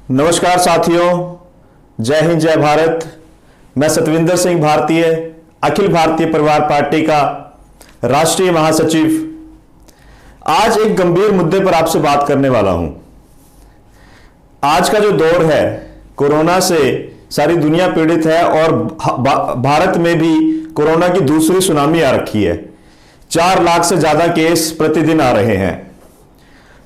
नमस्कार साथियों, जय हिंद जय भारत। मैं सतविंदर सिंह भारतीय, अखिल भारतीय परिवार पार्टी का राष्ट्रीय महासचिव, आज एक गंभीर मुद्दे पर आपसे बात करने वाला हूं। आज का जो दौर है, कोरोना से सारी दुनिया पीड़ित है और भारत में भी कोरोना की दूसरी सुनामी आ रखी है। 4 लाख से ज्यादा केस प्रतिदिन आ रहे हैं।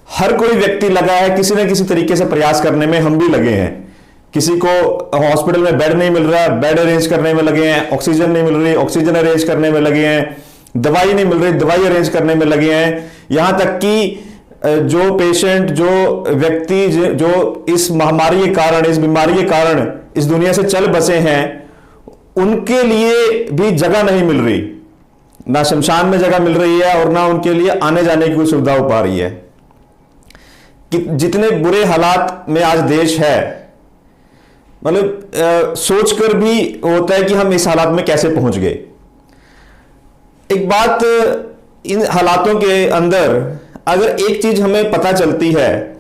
हर कोई व्यक्ति लगा है किसी न किसी तरीके से प्रयास करने में, हम भी लगे हैं। किसी को हॉस्पिटल में बेड नहीं मिल रहा, बेड अरेंज करने में लगे हैं। ऑक्सीजन नहीं मिल रही, ऑक्सीजन अरेंज करने में लगे हैं। दवाई नहीं मिल रही, दवाई अरेंज करने में लगे हैं। यहां तक कि जो पेशेंट, जो व्यक्ति जो इस महामारी के कारण, इस बीमारी के कारण इस दुनिया से चल बसे हैं, उनके लिए भी जगह नहीं मिल रही। ना शमशान में जगह मिल रही है और ना उनके लिए आने जाने की कोई सुविधा हो पा रही है। कि जितने बुरे हालात में आज देश है, मतलब सोचकर भी होता है कि हम इस हालात में कैसे पहुंच गए। एक बात, इन हालातों के अंदर अगर एक चीज हमें पता चलती है,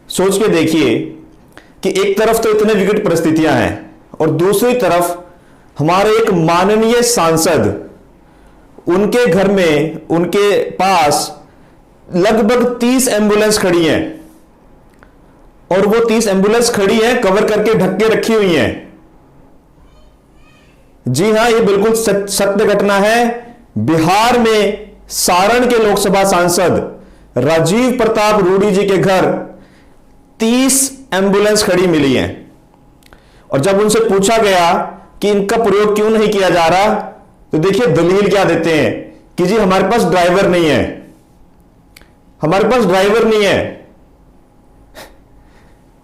सोच के देखिए कि एक तरफ तो इतने विकट परिस्थितियां हैं और दूसरी तरफ हमारे एक माननीय सांसद, उनके घर में, उनके पास लगभग 30 एम्बुलेंस खड़ी हैं और वो 30 एम्बुलेंस खड़ी हैं, कवर करके ढक के रखी हुई हैं। जी हां, ये बिल्कुल सत्य घटना है। बिहार में सारण के लोकसभा सांसद राजीव प्रताप रूडी जी के घर 30 एम्बुलेंस खड़ी मिली हैं। और जब उनसे पूछा गया कि इनका प्रयोग क्यों नहीं किया जा रहा, तो देखिए दलील क्या देते हैं कि जी हमारे पास ड्राइवर नहीं है, हमारे पास ड्राइवर नहीं है।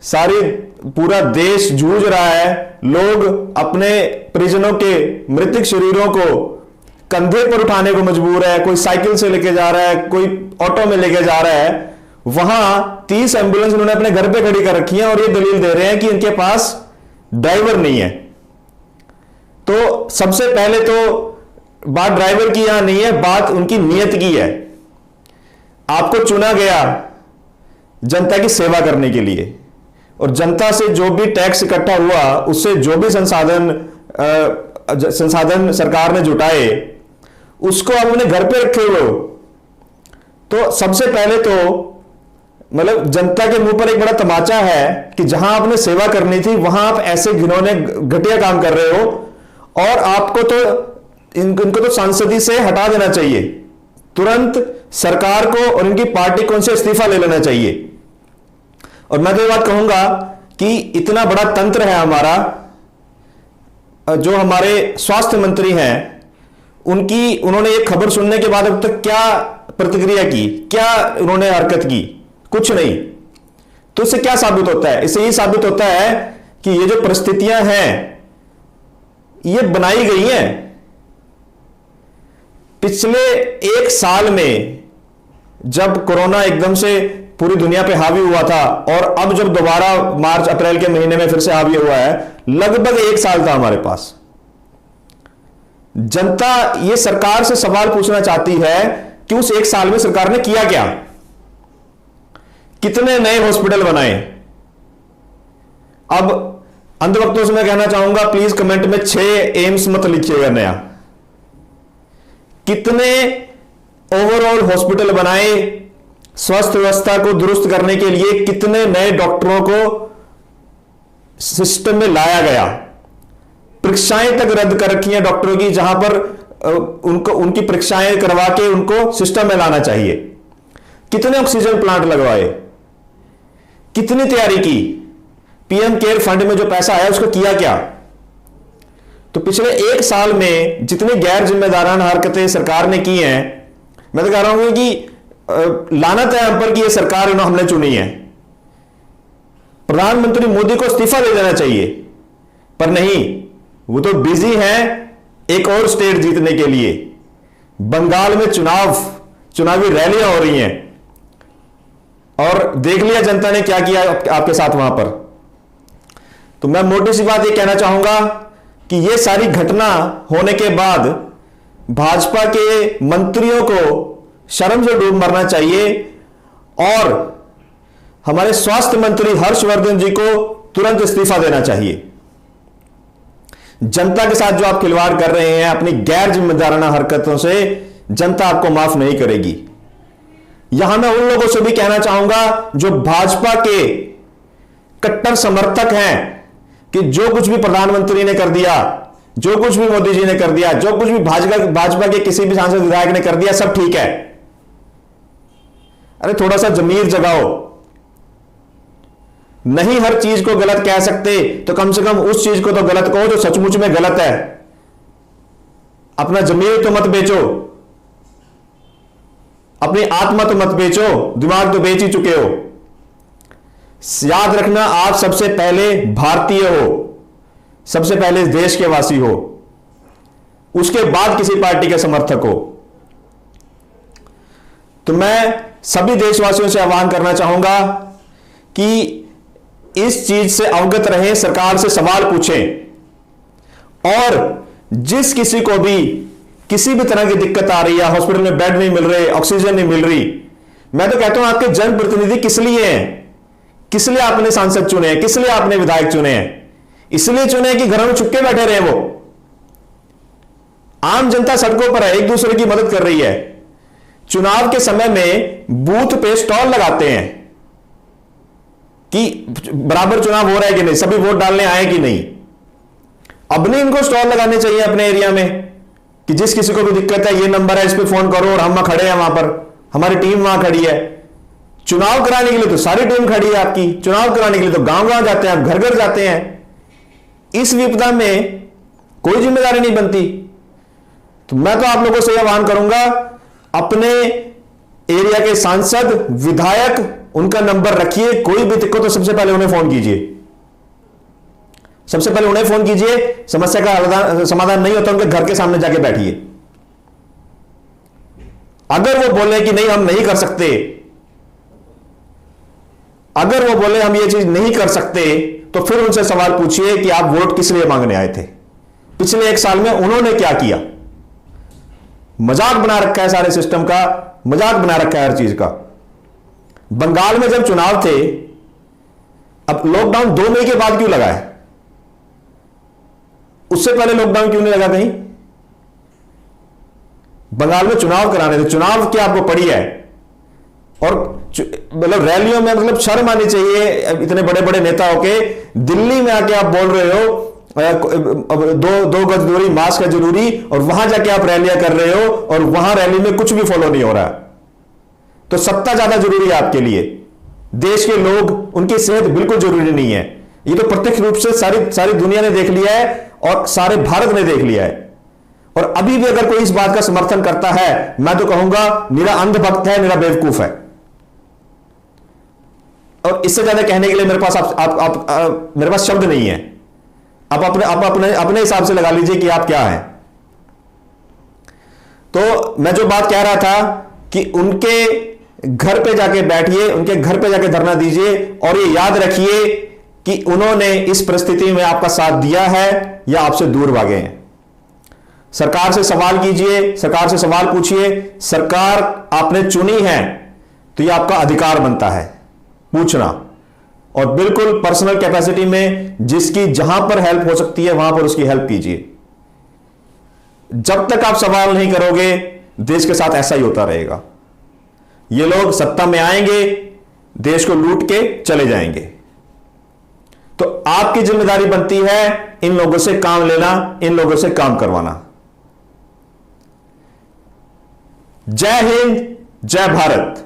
सारी पूरा देश जूझ रहा है, लोग अपने परिजनों के मृतक शरीरों को कंधे पर उठाने को मजबूर है। कोई साइकिल से लेके जा रहा है, कोई ऑटो में लेके जा रहा है। वहां 30 एम्बुलेंस उन्होंने अपने घर पे खड़ी कर रखी है और ये दलील दे रहे हैं कि इनके पास ड्राइवर नहीं है। तो सबसे पहले तो बात ड्राइवर की यहां नहीं है, बात उनकी नीयत की है। आपको चुना गया जनता की सेवा करने के लिए, और जनता से जो भी टैक्स इकट्ठा हुआ, उससे जो भी संसाधन सरकार ने जुटाए, उसको आप अपने घर पे रखे हो। तो सबसे पहले तो मतलब जनता के मुंह पर एक बड़ा तमाचा है कि जहां आपने सेवा करनी थी, वहां आप ऐसे घिनौने घटिया काम कर रहे हो। और आपको तो इनको तो सांसदी से हटा देना चाहिए, तुरंत सरकार को और इनकी पार्टी को उनसे इस्तीफा ले लेना चाहिए। और मैं तो ये बात कहूंगा कि इतना बड़ा तंत्र है हमारा, जो हमारे स्वास्थ्य मंत्री हैं, उन्होंने एक खबर सुनने के बाद अब तक क्या प्रतिक्रिया की, क्या उन्होंने हरकत की? कुछ नहीं। तो इससे क्या साबित होता है? इससे ये साबित होता है कि ये जो परिस्थितियां हैं, ये बनाई गई हैं। पिछले 1 साल में जब कोरोना एकदम से पूरी दुनिया पे हावी हुआ था और अब जब दोबारा मार्च अप्रैल के महीने में फिर से हावी हुआ है, लगभग 1 साल था हमारे पास। जनता ये सरकार से सवाल पूछना चाहती है कि उस 1 साल में सरकार ने किया क्या? कितने नए हॉस्पिटल बनाए? अब अंधभक्तों से मैं कहना चाहूंगा, प्लीज कमेंट में 6 एम्स मत लिखिएगा नया। कितने ओवरऑल हॉस्पिटल बनाए? स्वास्थ्य व्यवस्था को दुरुस्त करने के लिए कितने नए डॉक्टरों को सिस्टम में लाया गया? परीक्षाएं तक रद्द कर रखी हैं डॉक्टरों की, जहां पर उनको उनकी परीक्षाएं करवा के उनको सिस्टम में लाना चाहिए। कितने ऑक्सीजन प्लांट लगवाए? कितनी तैयारी की? पीएम केयर फंड में जो पैसा आया उसको किया क्या? तो पिछले 1 साल में जितनी गैर जिम्मेदाराना हरकतें सरकार ने की हैं, मैं तो कह रहा हूं कि लानत है हम पर कि यह सरकार हमने चुनी है। प्रधानमंत्री मोदी को इस्तीफा दे देना चाहिए, पर नहीं, वो तो बिजी हैं एक और स्टेट जीतने के लिए। बंगाल में चुनावी रैलियां हो रही हैं और देख लिया जनता ने क्या किया आपके साथ वहां पर। तो मैं मोटी सी बात ये कहना चाहूंगा कि ये सारी घटना होने के बाद भाजपा के मंत्रियों को शर्म से डूब मरना चाहिए और हमारे स्वास्थ्य मंत्री हर्षवर्धन जी को तुरंत इस्तीफा देना चाहिए। जनता के साथ जो आप खिलवाड़ कर रहे हैं अपनी गैर जिम्मेदाराना हरकतों से, जनता आपको माफ नहीं करेगी। यहां मैं उन लोगों से भी कहना चाहूंगा जो भाजपा के कट्टर समर्थक हैं कि जो कुछ भी प्रधानमंत्री ने कर दिया, जो कुछ भी मोदी जी ने कर दिया, जो कुछ भी भाजपा के किसी भी सांसद विधायक ने कर दिया, सब ठीक है। अरे थोड़ा सा जमीर जगाओ। नहीं हर चीज को गलत कह सकते तो कम से कम उस चीज को तो गलत कहो जो सचमुच में गलत है। अपना जमीर तो मत बेचो, अपनी आत्मा तो मत बेचो, दिमाग तो बेच ही चुके हो। याद रखना, आप सबसे पहले भारतीय हो, सबसे पहले इस देश के वासी हो, उसके बाद किसी पार्टी के समर्थक हो। तो मैं सभी देशवासियों से आह्वान करना चाहूंगा कि इस चीज से अवगत रहें, सरकार से सवाल पूछें और जिस किसी को भी किसी भी तरह की दिक्कत आ रही है, हॉस्पिटल में बेड नहीं मिल रहे, ऑक्सीजन नहीं मिल रही, मैं तो कहता हूं आपके जनप्रतिनिधि किस लिए हैं? किस लिए आपने सांसद चुने हैं? किस लिए आपने विधायक चुने हैं? इसलिए चुने हैं कि घरों में छुपके बैठे रहे वो। आम जनता सड़कों पर है, एक दूसरे की मदद कर रही है। चुनाव के समय में बूथ पे स्टॉल लगाते हैं कि बराबर चुनाव हो रहा है कि नहीं, सभी वोट डालने आए कि नहीं। अब नहीं इनको स्टॉल लगाने चाहिए अपने एरिया में कि जिस किसी को भी दिक्कत है ये नंबर है, इस पे फोन करो और हम खड़े हैं वहां पर, हमारी टीम वहां खड़ी है। चुनाव कराने के लिए तो सारी टीम खड़ी है आपकी, चुनाव कराने के लिए तो गांव गांव जाते हैं, घर घर जाते हैं। इस विपदा में कोई जिम्मेदारी नहीं बनती। तो मैं तो आप लोगों से आह्वान करूंगा, अपने एरिया के सांसद विधायक उनका नंबर रखिए, कोई भी दिक्कत तो सबसे पहले उन्हें फोन कीजिए, सबसे पहले उन्हें फोन कीजिए। समस्या का समाधान नहीं होता उनके घर के सामने जाके बैठिए। अगर वो बोले कि नहीं हम नहीं कर सकते, अगर वो बोले हम ये चीज नहीं कर सकते, तो फिर उनसे सवाल पूछिए कि आप वोट किस लिए मांगने आए थे, पिछले 1 साल में उन्होंने क्या किया। मजाक बना रखा है सारे सिस्टम का, मजाक बना रखा है हर चीज का। बंगाल में जब चुनाव थे, अब लॉकडाउन 2 मई के बाद क्यों लगा है? उससे पहले लॉकडाउन क्यों नहीं लगा कहीं? बंगाल में चुनाव कराने थे। चुनाव क्या आपको पड़ी है? और मतलब रैलियों में मतलब शर्म आनी चाहिए इतने बड़े बड़े नेता होके। दिल्ली में आके आप बोल रहे हो दो गज दूरी, मास्क है जरूरी, और वहां जाके आप रैलियां कर रहे हो और वहां रैली में कुछ भी फॉलो नहीं हो रहा। तो सत्ता ज्यादा जरूरी है आपके लिए। देश के लोग, उनकी सेहत बिल्कुल जरूरी नहीं है। ये तो प्रत्यक्ष रूप से सारी दुनिया ने देख लिया है और सारे भारत ने देख लिया है। और अभी भी अगर कोई इस बात का समर्थन करता है, मैं तो कहूंगा निरा अंधभक्त है, निरा बेवकूफ है। और इससे ज्यादा कहने के लिए मेरे पास मेरे पास शब्द नहीं है। आप अपने हिसाब से लगा लीजिए कि आप क्या हैं। तो मैं जो बात कह रहा था कि उनके घर पे जाके बैठिए, उनके घर पे जाके धरना दीजिए और ये याद रखिए कि उन्होंने इस परिस्थिति में आपका साथ दिया है या आपसे दूर भागे हैं। सरकार से सवाल कीजिए, सरकार से सवाल पूछिए। सरकार आपने चुनी है तो ये आपका अधिकार बनता है पूछना, और बिल्कुल पर्सनल कैपेसिटी में जिसकी जहां पर हेल्प हो सकती है वहां पर उसकी हेल्प कीजिए। जब तक आप सवाल नहीं करोगे, देश के साथ ऐसा ही होता रहेगा। ये लोग सत्ता में आएंगे, देश को लूट के चले जाएंगे। तो आपकी जिम्मेदारी बनती है इन लोगों से काम लेना, इन लोगों से काम करवाना। जय हिंद, जय भारत।